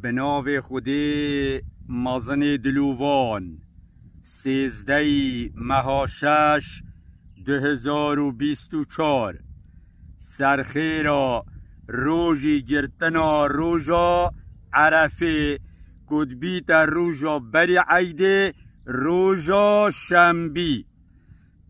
به نام خدای مازن دلوان 13 ماه 6 2024 سرخیرا روژی گرتنا روژا عرفه کدبیت روژا بری عیده روژا شنبی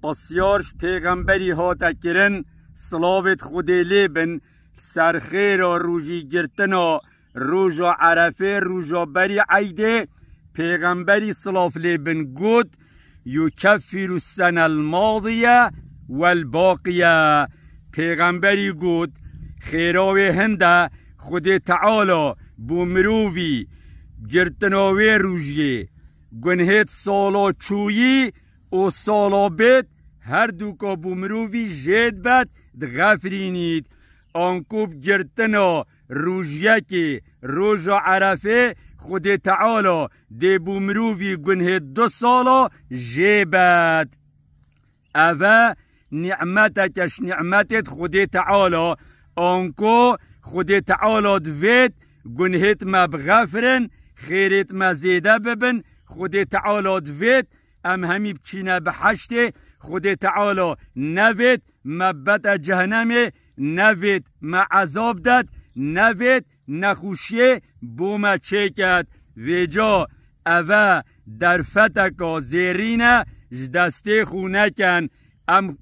بسیارش پیغمبری ها تکرن صلاوت خودی لیبن سرخیرا روژی گرتنا روژا عرفه روژا بری عیده پیغمبری صلاف لیبن گود یکفر السنه الماضیه والباقیه پیغمبری گود خیراوی هنده خود تعالی بومرووی گرتناوی روژیه گنهت سالا چویی و سالا بیت هر دوکا بومرووی جید بد دغفرینید آنکوب گرتنا روژیه که روژا عرفه خود تعالی دی بومرووی گنهت 2 سالا جیبد اوه نعمتکش نعمتت خود تعالی آنکو خود تعالی دوید گنهت ما بغفرن خیرت ما زیده ببن خود تعالی دوید ام همی بچینه بحشته خود تعالی نوید ما بد جهنمه نوید ما عذاب داد نوید نخوشیه بوما چکد ویجا اوه در فتکا زیرینه جدسته خونه کن ام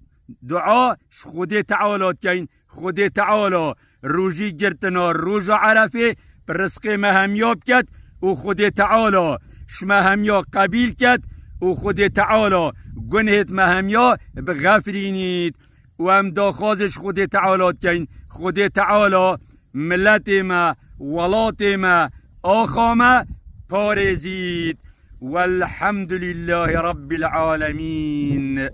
دعا خود تعالی کن خود تعالی روژی گرتنا روژا عرفه برزق ما همیاب کد و خود تعالی شما همیا قبیل کد و خود تعالی گنهت ما همیا بغفرینید و هم داخوازش خود تعالی کن خود تعالی ملت ما ولات ما آخا ما پارزید والحمد لله رب العالمین.